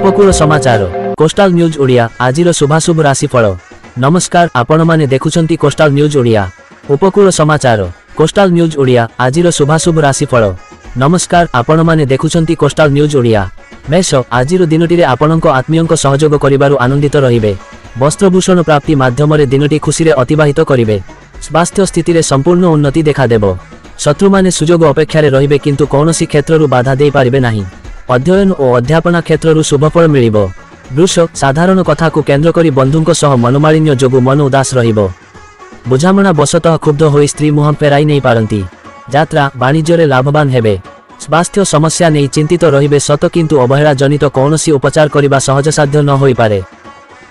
उपकूल समाचार coastal news Odia आजिर शुभाशुभ राशिफल। नमस्कार, आपण माने देखुछंती कोस्टाल न्यूज ओडिया। उपकूल समाचार कोस्टाल न्यूज ओडिया आजिर शुभाशुभ राशिफल। नमस्कार, आपण माने देखुछंती कोस्टाल न्यूज ओडिया। मेष, आजिर दिनटिरे आपणक आत्मीयक सहयोग करिबारु आनंदित रहिबे। वस्त्रभूषण प्राप्ति माध्यमरे दिनटी खुशी रे अतिबाहित करिबे। स्वास्थ्य स्थिति रे संपूर्ण उन्नति देखा देबो। शत्रु माने सुजोग अपेक्षा रे रहिबे किंतु कौनसी क्षेत्ररु बाधा देई पारिबे नाही। अध्ययन और अध्यापना क्षेत्ररु शुभफल मिलिबो। वृष, साधारण कथा को केंद्र करी बंधुंक सह मनोमालिन्य जोगु मन उदास रहिबो। बुझामणा बसतः क्षुब्ध होई स्त्री मुह फेराई नहीं पारंती। यात्रा वाणिज्य रे लाभवान हेबे। स्वास्थ्य समस्या नहीं चिंतित रहिबे सत किंतु अवहेला जनित कौनसी उपचार करिबा सहजसाध्य न होई पारे।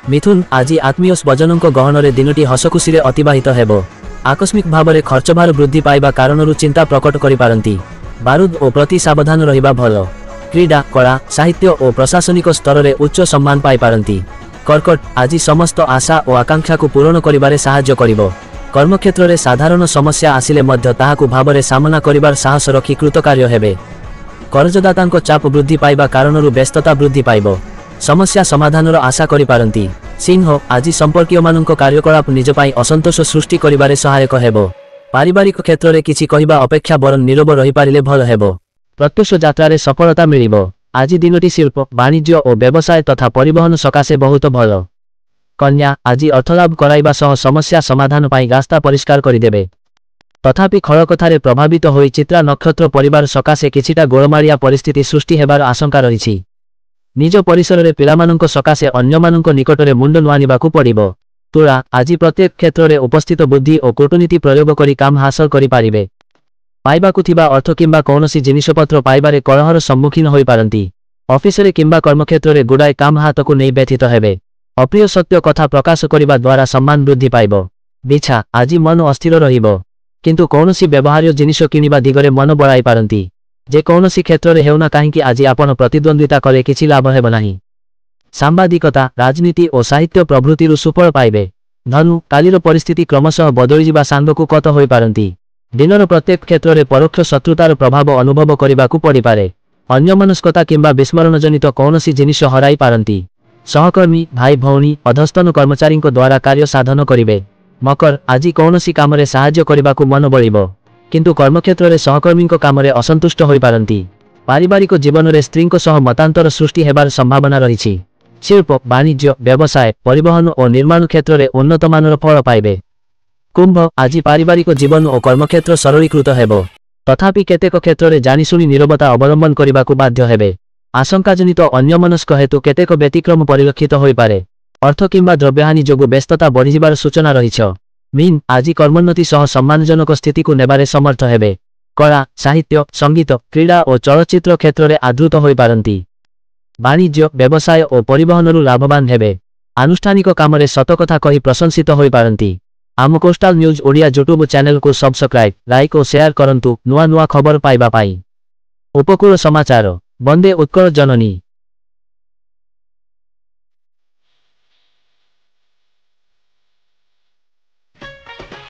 मिथुन, आज आत्मीय स्वजनक गहन रे दिनटी हसखुशी रे अतिबाहित हेबो। आकस्मिक भाव में खर्चभार वृद्धि पाइबा कारणरू चिंता प्रकट करि पारंती। बारूद और प्रति सावधान रहिबा भलो। क्रीडा, कला, साहित्य और प्रशासनिक स्तर में उच्च सम्मान पाई पारंती। कर्कट, आज समस्त आशा और आकांक्षा को पूरण करिबारे साहाय्य करिबो। कर्मक्षेत्र में साधारण समस्या आसिले मध्य ताहाकु भावरे सामना करिबार साहस रखी कृतकार्य हेबे। कर्जदातांको चाप वृद्धि पाइबा कारणरू व्यस्तता वृद्धि पाइबो। समस्या समाधानर आशा करि पारंती। सिंह, आज संपर्कीय मानक कार्यकलाप निज पाई असंतोष सृष्टि करिबारे सहायक हेबो। पारिवारिक क्षेत्र में किछि कहिबा अपेक्षा बरं नीरव रहि पारिले भल हेबो। प्रत्युष यात्रा रे सफलता मिलिबो। आज दिनटी शिल्प, वाणिज्य और व्यवसाय तथा परिवहन सकाशे बहुत भल। कन्या, आज अर्थलाभ कराइबा सह समस्या समाधान पाई रास्ता परिष्कार करिदेबे। तथापि खड़कथारे प्रभावित होई चित्रा नक्षत्र परिवार सकाशे किछिटा गोलमालिया परिस्थिति सृष्टि हेबार आशंका रहिछि। निज परिसर रे पिलामानंक सकाशे अन्यमानंक निकटरे मुंड नुआनिबाकू पड़िबो। तुला, आज प्रत्येक क्षेत्र में उपस्थित बुद्धि और कूटनीति प्रयोग करी काम हासिल करि पारिबे। पाइबाकू थिबा अर्थ किंबा कौनसी जिनिषपत्र पाइबारे कलहर सम्मुखीन होई पारंती। ऑफिस रे किंबा कर्मक्षेत्र रे गुड़ाए काम हाथकू नहीं व्यथित हेबे। अप्रिय सत्य कथा प्रकाश करिबा द्वारा सम्मान वृद्धि पाइबो। बिछा, आज मन अस्थिर रहिबो किंतु कौनसी व्यवहार्य जिनिष किनिबा दिगरे मन बळाई पारंती। जे कौनसी क्षेत्र रे हेउना काहींकि आज आपण प्रतिद्वंद्विता करे किछि लाभ हेब नाही। सांबादिकता, राजनीति और साहित्य प्रभृति सुफल पाइबे। धनु, कालीर परिस्थिति क्रमशः बदली जिबा सांगकू कत होई पारंती। दिनर प्रत्येक क्षेत्र में परोक्ष शत्रुतार प्रभाव अनुभव करिबाकू पड़ि पारे। अन्यमनस्कता किंबा विस्मरण जनित कौनसी जिनिष हराई पारंती। सहकर्मी, भाई भौणी, अधस्तन कर्मचारी द्वारा कार्य साधन करिबे। मकर, आज कौनसी काम रे साहाय्य करिबाकू मन बळिबो किंतु कर्मक्षेत्र में सहकर्मी काम रे असंतुष्ट होई पारंती। पारिवारिक जीवन में स्त्री सह मतांतर सृष्टि हेबार संभावना रहिछि। शिल्प, वाणिज्य, व्यवसाय, परिवहन और निर्माण क्षेत्र में उन्नत मानर फल पाइबे। कुंभ, आज पारिवारिक जीवन और कर्मक्षेत्र सरलीकृत हेबो। तथापि केतेक क्षेत्र में जानिशुणी नीरवता अवलंबन करिबाकू बाध्य हेबे। आशंकाजनित अन्यमनस्क हेतु केतेक व्यतिक्रम परिलक्षित होई पारे। अर्थ किंबा द्रव्यहानि जोगु व्यस्तता बढ़िजिबार सूचना रहिछ। मीन, आज कर्मोन्नति सह सम्मानजनक स्थिति को नेबारे समर्थ हेबे। कला, साहित्य, संगीत, क्रीडा और चलचित्र क्षेत्र में आदृत होई पारंती। वाणिज्य, व्यवसाय और परिवहनरु लाभवान हेबे। आनुष्ठानिक काम रे सतकथा कही प्रशंसित होई पारंती। आम coastal news Odia YouTube channel को सब्सक्राइब, लाइक और शेयर करंतु नुआ नुआ खबर पाइबा पाई। उपकूल समाचार। वंदे उत्कल जननी।